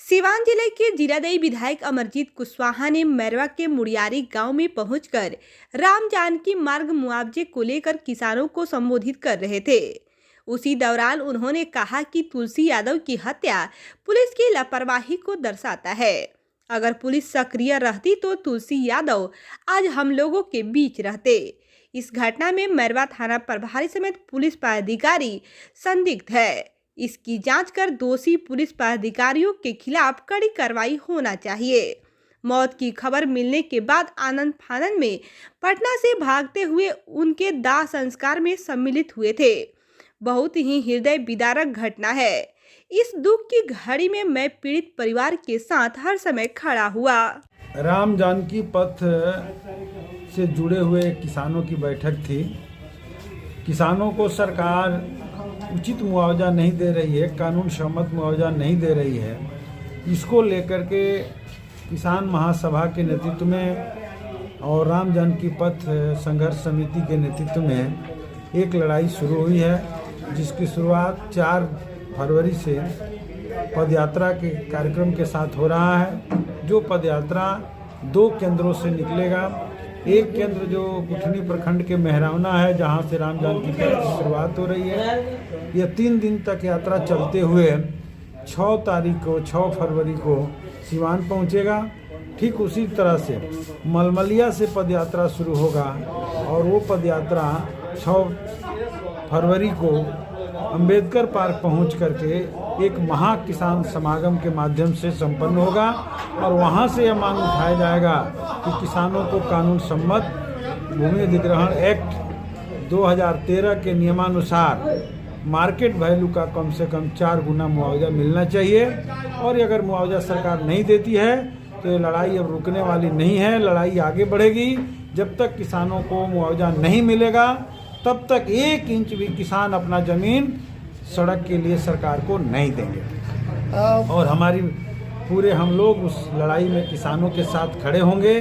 सिवान जिले के जीरादेई विधायक अमरजीत कुशवाहा ने मैरवा के मुड़ियारी गांव में पहुंचकर राम जानकी मार्ग मुआवजे को लेकर किसानों को संबोधित कर रहे थे। उसी दौरान उन्होंने कहा कि तुलसी यादव की हत्या पुलिस की लापरवाही को दर्शाता है। अगर पुलिस सक्रिय रहती तो तुलसी यादव आज हम लोगों के बीच रहते। इस घटना में मैरवा थाना प्रभारी समेत पुलिस पदाधिकारी संदिग्ध है। इसकी जांच कर दोषी पुलिस पदाधिकारियों के खिलाफ कड़ी कार्रवाई होना चाहिए। मौत की खबर मिलने के बाद आनंद फानन में पटना से भागते हुए उनके दाह संस्कार में सम्मिलित हुए थे। बहुत ही हृदय विदारक घटना है। इस दुख की घड़ी में मैं पीड़ित परिवार के साथ हर समय खड़ा हुआ। राम जानकी पथ से जुड़े हुए किसानों की बैठक थी। किसानों को सरकार उचित मुआवजा नहीं दे रही है, कानून सम्मत मुआवजा नहीं दे रही है। इसको लेकर के किसान महासभा के नेतृत्व में और राम जानकी पथ संघर्ष समिति के नेतृत्व में एक लड़ाई शुरू हुई है, जिसकी शुरुआत 4 फरवरी से पदयात्रा के कार्यक्रम के साथ हो रहा है। जो पदयात्रा 2 केंद्रों से निकलेगा। एक केंद्र जो गुठनी प्रखंड के मेहरावना है, जहां से राम जानकी पथ की शुरुआत हो रही है। यह 3 दिन तक यात्रा चलते हुए 6 फरवरी को सिवान पहुंचेगा। ठीक उसी तरह से मलमलिया से पदयात्रा शुरू होगा और वो पदयात्रा 6 फरवरी को अंबेडकर पार्क पहुंच करके एक महा किसान समागम के माध्यम से संपन्न होगा और वहां से यह मांग उठाया जाएगा कि किसानों को कानून सम्मत भूमि अधिग्रहण एक्ट 2013 के नियमानुसार मार्केट वैल्यू का कम से कम 4 गुना मुआवजा मिलना चाहिए। और अगर मुआवजा सरकार नहीं देती है तो ये लड़ाई अब रुकने वाली नहीं है, लड़ाई आगे बढ़ेगी। जब तक किसानों को मुआवजा नहीं मिलेगा तब तक 1 इंच भी किसान अपना जमीन सड़क के लिए सरकार को नहीं देंगे। और हमारी पूरे हम लोग उस लड़ाई में किसानों के साथ खड़े होंगे।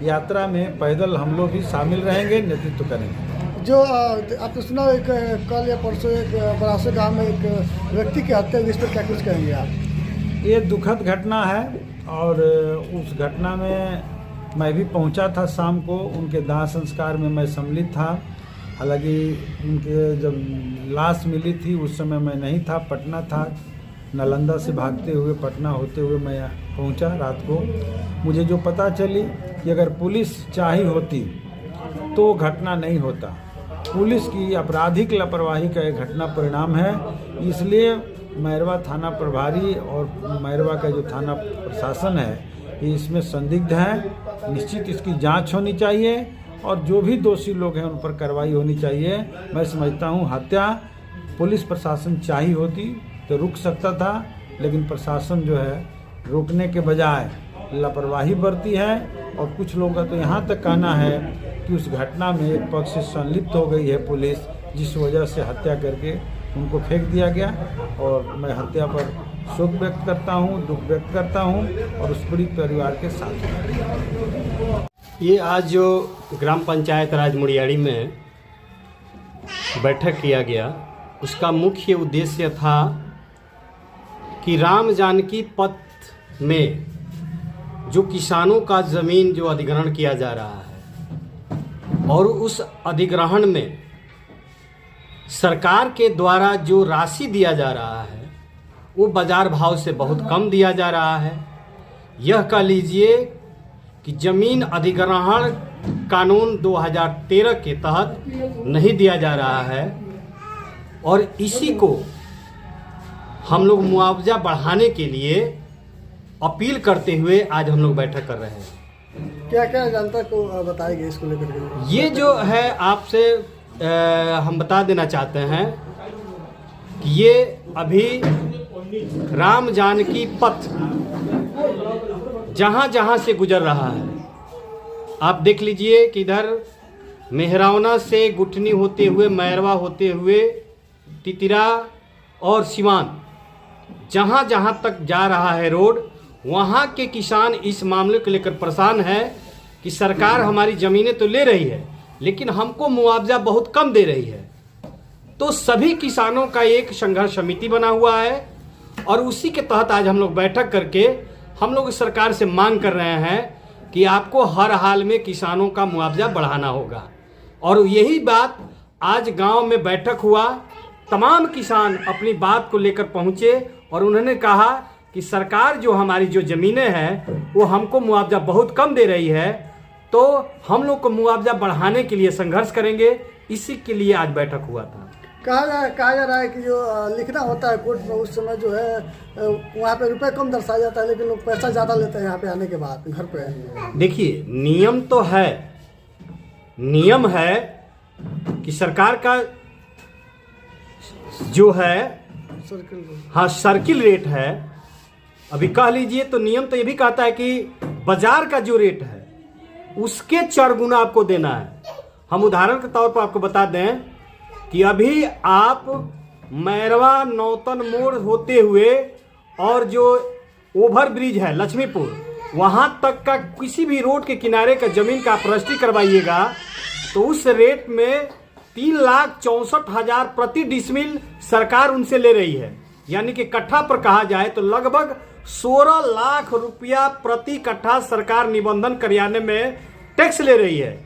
यात्रा में पैदल हम लोग भी शामिल रहेंगे, नेतृत्व करेंगे। जो आपने सुना एक कल या परसों एक बरासे गांव में एक व्यक्ति की हत्या हुई, इस पर क्या कुछ कहेंगे आप? ये दुखद घटना है और उस घटना में मैं भी पहुंचा था। शाम को उनके दाह संस्कार में मैं सम्मिलित था। हालांकि उनके जब लाश मिली थी उस समय मैं नहीं था, पटना था। नालंदा से भागते हुए पटना होते हुए मैं पहुंचा रात को। मुझे जो पता चली कि अगर पुलिस चाही होती तो घटना नहीं होता। पुलिस की आपराधिक लापरवाही का एक घटना परिणाम है। इसलिए मैरवा थाना प्रभारी और मैरवा का जो थाना प्रशासन है ये इसमें संदिग्ध है। निश्चित इसकी जांच होनी चाहिए और जो भी दोषी लोग हैं उन पर कार्रवाई होनी चाहिए। मैं समझता हूँ हत्या पुलिस प्रशासन चाही होती तो रुक सकता था, लेकिन प्रशासन जो है रोकने के बजाय लापरवाही बरती है। और कुछ लोगों का तो यहाँ तक कहना है कि उस घटना में एक पक्ष से संलिप्त हो गई है पुलिस, जिस वजह से हत्या करके उनको फेंक दिया गया। और मैं हत्या पर शोक व्यक्त करता हूँ, दुख व्यक्त करता हूँ और उस पूरी परिवार के साथ हूँ। ये आज जो ग्राम पंचायत राज मुड़ियारी में बैठक किया गया, उसका मुख्य उद्देश्य था कि राम जानकी पथ में जो किसानों का ज़मीन जो अधिग्रहण किया जा रहा है और उस अधिग्रहण में सरकार के द्वारा जो राशि दिया जा रहा है वो बाज़ार भाव से बहुत कम दिया जा रहा है। यह कह लीजिए कि ज़मीन अधिग्रहण कानून 2013 के तहत नहीं दिया जा रहा है और इसी को हम लोग मुआवजा बढ़ाने के लिए अपील करते हुए आज हम लोग बैठक कर रहे हैं। क्या क्या जनता को बताएंगे इसको लेकर? ये जो है आपसे हम बता देना चाहते हैं कि ये अभी राम जानकी पथ जहाँ जहाँ से गुजर रहा है, आप देख लीजिए कि इधर मेहरावना से गुठनी होते हुए मैरवा होते हुए तितिरा और सिवान जहाँ जहाँ तक जा रहा है रोड, वहाँ के किसान इस मामले को लेकर परेशान है कि सरकार हमारी ज़मीनें तो ले रही है लेकिन हमको मुआवजा बहुत कम दे रही है। तो सभी किसानों का एक संघर्ष समिति बना हुआ है और उसी के तहत आज हम लोग बैठक करके हम लोग सरकार से मांग कर रहे हैं कि आपको हर हाल में किसानों का मुआवजा बढ़ाना होगा। और यही बात आज गांव में बैठक हुआ, तमाम किसान अपनी बात को लेकर पहुंचे और उन्होंने कहा कि सरकार जो हमारी जो ज़मीनें हैं वो हमको मुआवजा बहुत कम दे रही है, तो हम लोग को मुआवजा बढ़ाने के लिए संघर्ष करेंगे। इसी के लिए आज बैठक हुआ था। कहा जा रहा है कि जो लिखना होता है कोर्ट में, उस समय जो है वहाँ पे रुपए कम दर्शाया जाता है, लेकिन लोग पैसा ज़्यादा लेते हैं यहाँ पे आने के बाद घर पे। देखिए, नियम तो है, नियम है कि सरकार का जो है हाँ सर्किल रेट है। अभी कह लीजिए तो नियम तो ये भी कहता है कि बाजार का जो रेट है उसके 4 गुना आपको देना है। हम उदाहरण के तौर पर आपको बता दें कि अभी आप मैरवा नौतन मोड़ होते हुए और जो ओवर ब्रिज है लक्ष्मीपुर, वहां तक का किसी भी रोड के किनारे का जमीन का आप रजिस्ट्री करवाइएगा तो उस रेट में 3,64,000 प्रति डिसमिल सरकार उनसे ले रही है। यानी कि कट्ठा पर कहा जाए तो लगभग 16 लाख रुपया प्रति कट्ठा सरकार निबंधन कराने में टैक्स ले रही है,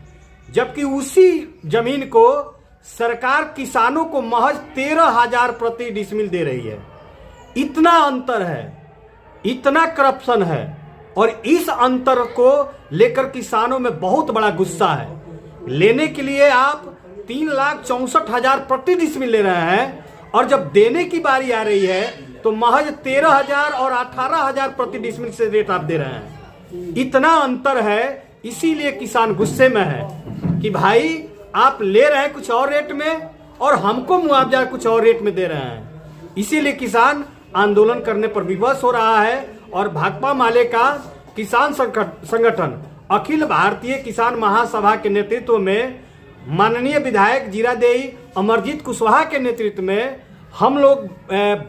जबकि उसी जमीन को सरकार किसानों को महज 13,000 प्रति डिसमिल दे रही है। इतना अंतर है, इतना करप्शन है, और इस अंतर को लेकर किसानों में बहुत बड़ा गुस्सा है। लेने के लिए आप 3,64,000 प्रति डिसमिल ले रहे हैं और जब देने की बारी आ रही है तो महज 13,000 और 18,000 प्रति डिसमिल से रेट आप दे रहे हैं। इतना अंतर है, इसीलिए किसान गुस्से में है कि भाई आप ले रहे हैं कुछ और रेट में और हमको मुआवजा कुछ और रेट में दे रहे हैं। इसीलिए किसान आंदोलन करने पर विवश हो रहा है और भाकपा माले का किसान संगठन अखिल भारतीय किसान महासभा के नेतृत्व में माननीय विधायक जीरादेई अमरजीत कुशवाहा के नेतृत्व में हम लोग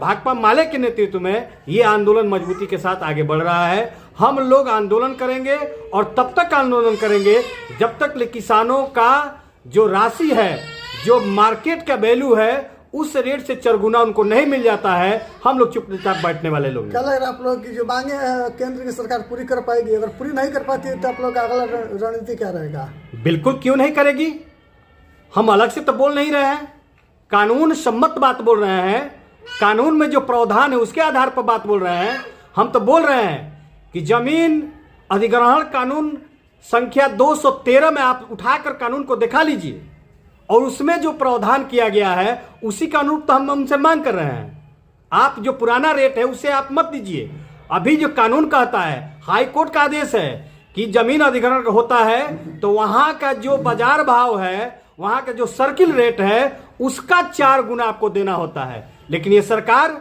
भाकपा माले के नेतृत्व में ये आंदोलन मजबूती के साथ आगे बढ़ रहा है। हम लोग आंदोलन करेंगे और तब तक आंदोलन करेंगे जब तक किसानों का जो राशि है, जो मार्केट का वैल्यू है, उस रेट से 4 गुना उनको नहीं मिल जाता है। हम लोग चुपचाप बैठने वाले लोग। क्या लग रहा है आप लोग की जो मांगे केंद्र की सरकार पूरी कर पाएगी? अगर पूरी नहीं कर पाती तो आप लोग का अगला रणनीति क्या रहेगा? बिल्कुल क्यों नहीं करेगी, हम अलग से तो बोल नहीं रहे हैं, कानून सम्मत बात बोल रहे हैं। कानून में जो प्रावधान है उसके आधार पर बात बोल रहे हैं। हम तो बोल रहे हैं कि जमीन अधिग्रहण कानून संख्या 213 में आप उठाकर कानून को दिखा लीजिए और उसमें जो प्रावधान किया गया है उसी कानून तो हम उनसे मांग कर रहे हैं। आप जो पुराना रेट है उसे आप मत दीजिए। अभी जो कानून कहता है, हाई कोर्ट का आदेश है कि जमीन अधिग्रहण होता है तो वहां का जो बाजार भाव है, वहां का जो सर्किल रेट है, उसका 4 गुना आपको देना होता है। लेकिन ये सरकार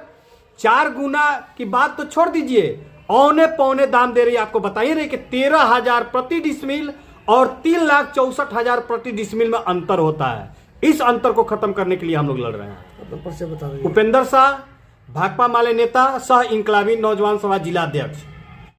4 गुना की बात तो छोड़ दीजिए, औने पौने दाम दे रही है। आपको बताइए रही कि 13,000 प्रति डिसमिल और 3,64,000 प्रति डिसमिल में अंतर होता है। इस अंतर को खत्म करने के लिए हम लोग लड़ रहे हैं। बता उपेंद्र शाह, भाकपा माले नेता, सह इंकलाबी नौजवान सभा जिला अध्यक्ष।